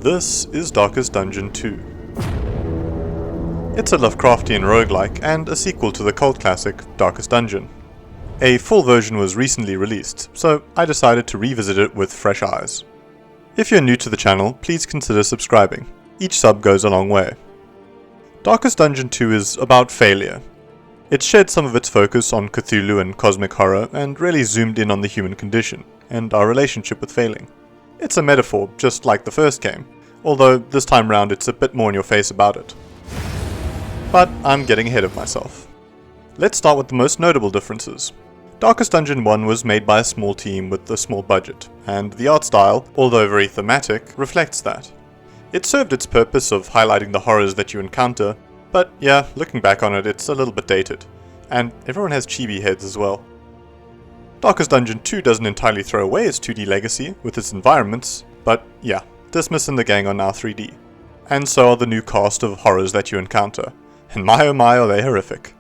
This is Darkest Dungeon 2. It's a Lovecraftian roguelike and a sequel to the cult classic Darkest Dungeon. A full version was recently released, so I decided to revisit it with fresh eyes. If you're new to the channel, please consider subscribing. Each sub goes a long way. Darkest Dungeon 2 is about failure. It shed some of its focus on Cthulhu and cosmic horror and really zoomed in on the human condition and our relationship with failing. It's a metaphor, just like the first game, although this time round it's a bit more in your face about it. But I'm getting ahead of myself. Let's start with the most notable differences. Darkest Dungeon 1 was made by a small team with a small budget, and the art style, although very thematic, reflects that. It served its purpose of highlighting the horrors that you encounter, but yeah, looking back on it, it's a little bit dated. And everyone has chibi heads as well. Darkest Dungeon 2 doesn't entirely throw away its 2D legacy with its environments, but yeah, Dismas and the gang are now 3D. And so are the new cast of horrors that you encounter, and my oh my are they horrific.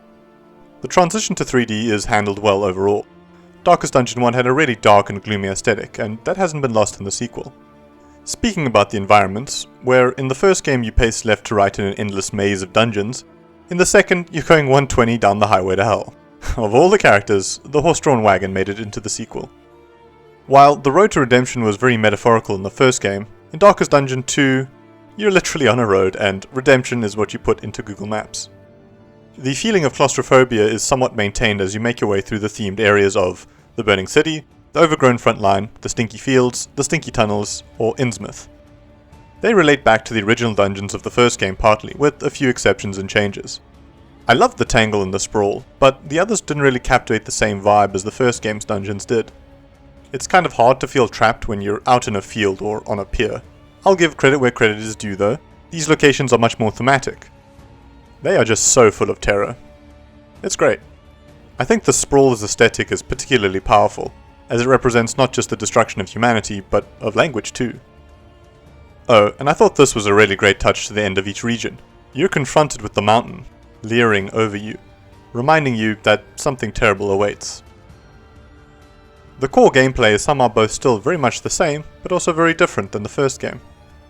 The transition to 3D is handled well overall. Darkest Dungeon 1 had a really dark and gloomy aesthetic, and that hasn't been lost in the sequel. Speaking about the environments, where in the first game you pace left to right in an endless maze of dungeons, in the second you're going 120 down the highway to hell. Of all the characters, the horse-drawn wagon made it into the sequel. While the road to redemption was very metaphorical in the first game, in Darkest Dungeon 2, you're literally on a road and redemption is what you put into Google Maps. The feeling of claustrophobia is somewhat maintained as you make your way through the themed areas of the Burning City, the Overgrown Frontline, the Stinky Fields, the Stinky Tunnels, or Innsmouth. They relate back to the original dungeons of the first game partly, with a few exceptions and changes. I loved the tangle and the sprawl, but the others didn't really captivate the same vibe as the first game's dungeons did. It's kind of hard to feel trapped when you're out in a field or on a pier. I'll give credit where credit is due though, these locations are much more thematic. They are just so full of terror. It's great. I think the sprawl's aesthetic is particularly powerful, as it represents not just the destruction of humanity, but of language too. Oh, and I thought this was a really great touch to the end of each region. You're confronted with the mountain, leering over you, reminding you that something terrible awaits. The core gameplay is somehow both still very much the same, but also very different than the first game.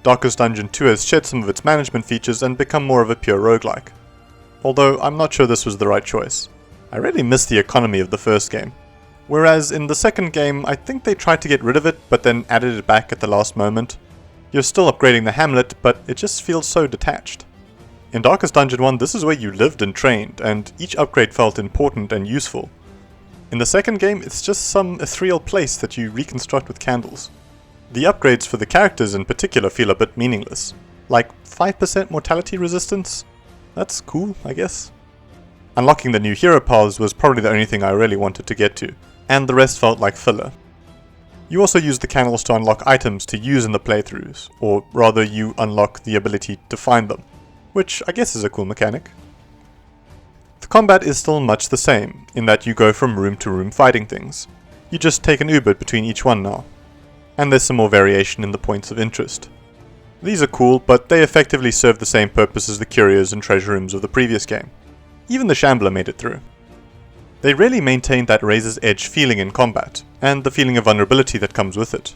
Darkest Dungeon 2 has shed some of its management features and become more of a pure roguelike. Although I'm not sure this was the right choice. I really miss the economy of the first game. Whereas in the second game, I think they tried to get rid of it, but then added it back at the last moment. You're still upgrading the hamlet, but it just feels so detached. In Darkest Dungeon 1, this is where you lived and trained, and each upgrade felt important and useful. In the second game, it's just some ethereal place that you reconstruct with candles. The upgrades for the characters in particular feel a bit meaningless. Like 5% mortality resistance? That's cool, I guess. Unlocking the new hero paths was probably the only thing I really wanted to get to, and the rest felt like filler. You also use the candles to unlock items to use in the playthroughs, or rather you unlock the ability to find them, which I guess is a cool mechanic. The combat is still much the same, in that you go from room to room fighting things. You just take an Uber between each one now. And there's some more variation in the points of interest. These are cool, but they effectively serve the same purpose as the curios and treasure rooms of the previous game. Even the Shambler made it through. They really maintained that razor's edge feeling in combat, and the feeling of vulnerability that comes with it.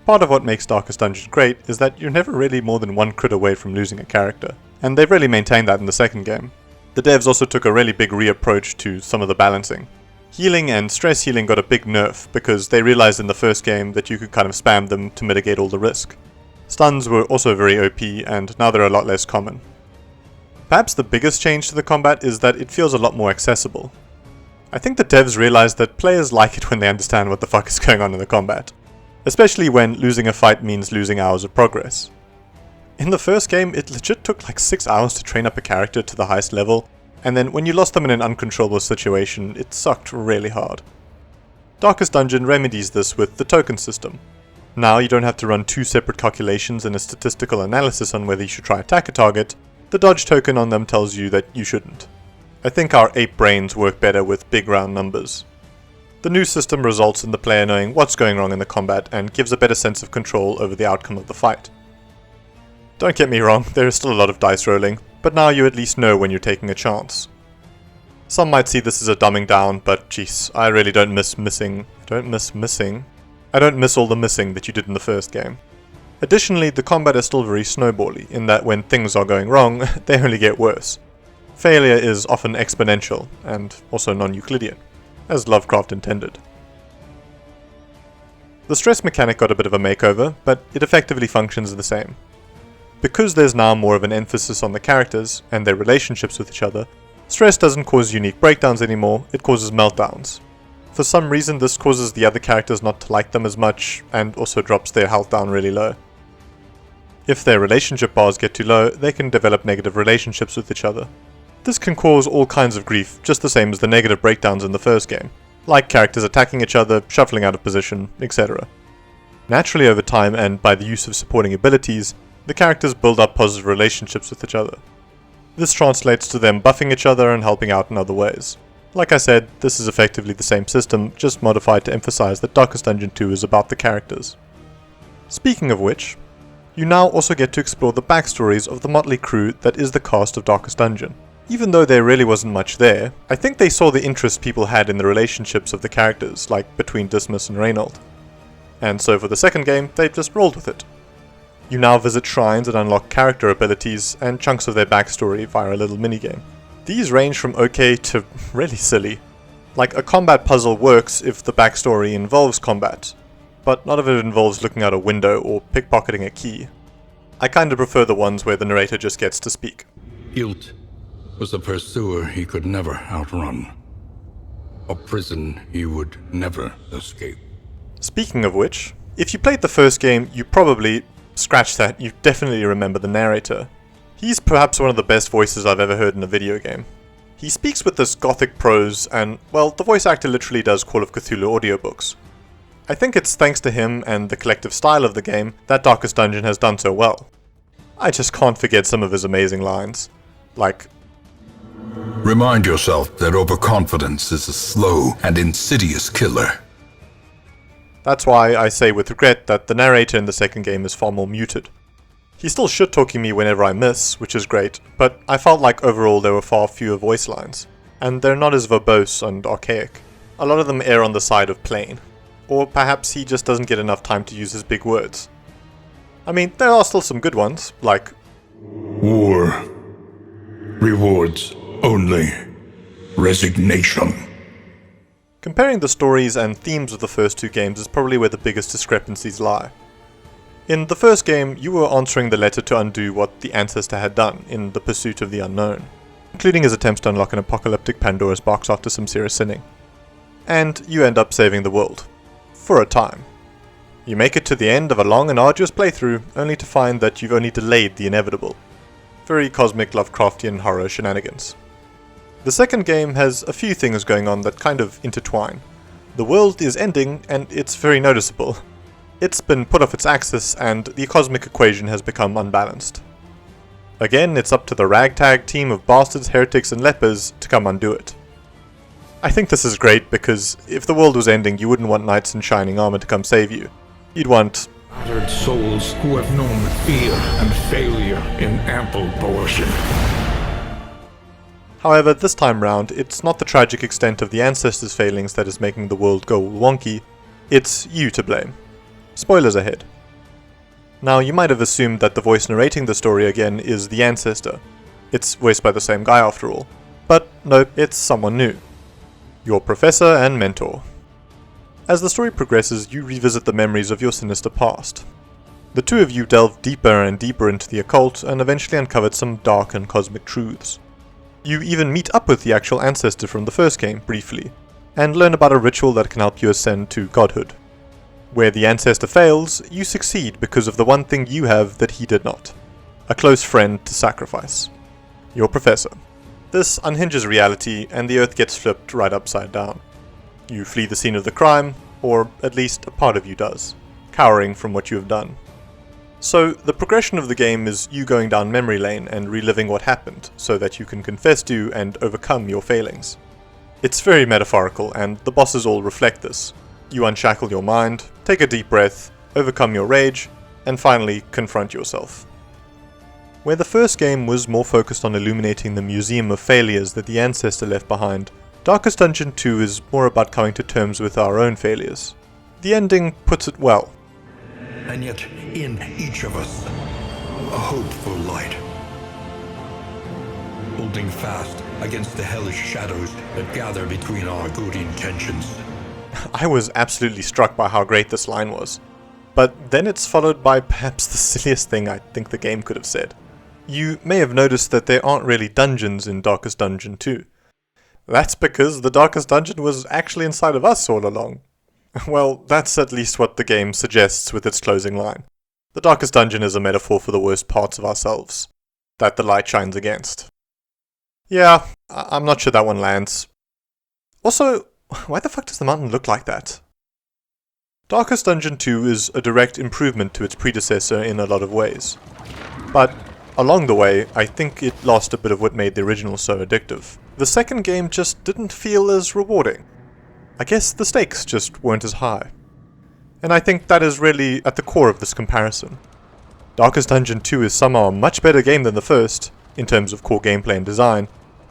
Part of what makes Darkest Dungeon great is that you're never really more than one crit away from losing a character, and they've really maintained that in the second game. The devs also took a really big reapproach to some of the balancing. Healing and stress healing got a big nerf because they realized in the first game that you could kind of spam them to mitigate all the risk. Stuns were also very OP and now they're a lot less common. Perhaps the biggest change to the combat is that it feels a lot more accessible. I think the devs realized that players like it when they understand what the fuck is going on in the combat. Especially when losing a fight means losing hours of progress. In the first game, it legit took like 6 hours to train up a character to the highest level, and then when you lost them in an uncontrollable situation, it sucked really hard. Darkest Dungeon remedies this with the token system. Now you don't have to run 2 separate calculations and a statistical analysis on whether you should try attack a target, the dodge token on them tells you that you shouldn't. I think our ape brains work better with big round numbers. The new system results in the player knowing what's going wrong in the combat and gives a better sense of control over the outcome of the fight. Don't get me wrong, there is still a lot of dice rolling, but now you at least know when you're taking a chance. Some might see this as a dumbing down, but jeez, I really don't miss all the missing that you did in the first game. Additionally, the combat is still very snowbally, in that when things are going wrong, they only get worse. Failure is often exponential, and also non-Euclidean, as Lovecraft intended. The stress mechanic got a bit of a makeover, but it effectively functions the same. Because there's now more of an emphasis on the characters and their relationships with each other, stress doesn't cause unique breakdowns anymore, it causes meltdowns. For some reason this causes the other characters not to like them as much, and also drops their health down really low. If their relationship bars get too low, they can develop negative relationships with each other. This can cause all kinds of grief, just the same as the negative breakdowns in the first game, like characters attacking each other, shuffling out of position, etc. Naturally over time, and by the use of supporting abilities, the characters build up positive relationships with each other. This translates to them buffing each other and helping out in other ways. Like I said, this is effectively the same system, just modified to emphasize that Darkest Dungeon 2 is about the characters. Speaking of which, you now also get to explore the backstories of the motley crew that is the cast of Darkest Dungeon. Even though there really wasn't much there, I think they saw the interest people had in the relationships of the characters, like between Dismas and Reynold. And so for the second game, they just rolled with it. You now visit shrines and unlock character abilities and chunks of their backstory via a little minigame. These range from okay to really silly. Like, a combat puzzle works if the backstory involves combat, but none of it involves looking out a window or pickpocketing a key. I kinda prefer the ones where the narrator just gets to speak. Guilt was a pursuer he could never outrun. A prison he would never escape. Speaking of which, if you played the first game, you probably, scratch that, you definitely remember the narrator. He's perhaps one of the best voices I've ever heard in a video game. He speaks with this gothic prose and, well, the voice actor literally does Call of Cthulhu audiobooks. I think it's thanks to him and the collective style of the game that Darkest Dungeon has done so well. I just can't forget some of his amazing lines. Like, Remind yourself that overconfidence is a slow and insidious killer. That's why I say with regret that the narrator in the second game is far more muted. He's still shit-talking me whenever I miss, which is great, but I felt like overall there were far fewer voice lines, and they're not as verbose and archaic. A lot of them err on the side of plain. Or perhaps he just doesn't get enough time to use his big words. I mean, there are still some good ones, like War. Rewards only. Resignation. Comparing the stories and themes of the first two games is probably where the biggest discrepancies lie. In the first game, you were answering the letter to undo what the ancestor had done in the pursuit of the unknown, including his attempts to unlock an apocalyptic Pandora's box after some serious sinning. And you end up saving the world. For a time. You make it to the end of a long and arduous playthrough, only to find that you've only delayed the inevitable. Very cosmic Lovecraftian horror shenanigans. The second game has a few things going on that kind of intertwine. The world is ending, and it's very noticeable. It's been put off its axis, and the cosmic equation has become unbalanced. Again, it's up to the ragtag team of bastards, heretics, and lepers to come undo it. I think this is great because if the world was ending, you wouldn't want knights in shining armor to come save you. You'd want battered souls who have known fear and failure in ample portion. However, this time round, it's not the tragic extent of the ancestors' failings that is making the world go wonky, it's you to blame. Spoilers ahead. Now, you might have assumed that the voice narrating the story again is the ancestor. It's voiced by the same guy after all. But no, it's someone new. Your professor and mentor. As the story progresses, you revisit the memories of your sinister past. The two of you delve deeper and deeper into the occult and eventually uncovered some dark and cosmic truths. You even meet up with the actual ancestor from the first game, briefly, and learn about a ritual that can help you ascend to godhood. Where the ancestor fails, you succeed because of the one thing you have that he did not. A close friend to sacrifice. Your professor. This unhinges reality, and the earth gets flipped right upside down. You flee the scene of the crime, or at least a part of you does, cowering from what you have done. So, the progression of the game is you going down memory lane and reliving what happened, so that you can confess to and overcome your failings. It's very metaphorical, and the bosses all reflect this. You unshackle your mind, take a deep breath, overcome your rage, and finally confront yourself. Where the first game was more focused on illuminating the museum of failures that the ancestor left behind, Darkest Dungeon 2 is more about coming to terms with our own failures. The ending puts it well. and yet in each of us, a hopeful light. Holding fast against the hellish shadows that gather between our good intentions. I was absolutely struck by how great this line was. But then it's followed by perhaps the silliest thing I think the game could have said. You may have noticed that there aren't really dungeons in Darkest Dungeon 2. That's because the Darkest Dungeon was actually inside of us all along. Well, that's at least what the game suggests with its closing line. The Darkest Dungeon is a metaphor for the worst parts of ourselves, that the light shines against. Yeah, I'm not sure that one lands. Also, why the fuck does the mountain look like that? Darkest Dungeon 2 is a direct improvement to its predecessor in a lot of ways. But along the way, I think it lost a bit of what made the original so addictive. The second game just didn't feel as rewarding. I guess the stakes just weren't as high. And I think that is really at the core of this comparison. Darkest Dungeon 2 is somehow a much better game than the first, in terms of core gameplay and design,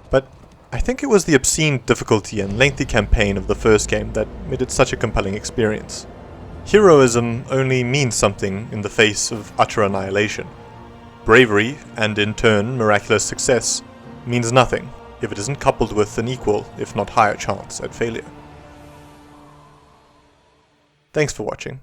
but I think it was the obscene difficulty and lengthy campaign of the first game that made it such a compelling experience. Heroism only means something in the face of utter annihilation. Bravery, and in turn miraculous success, means nothing if it isn't coupled with an equal, if not higher chance at failure. Thanks for watching.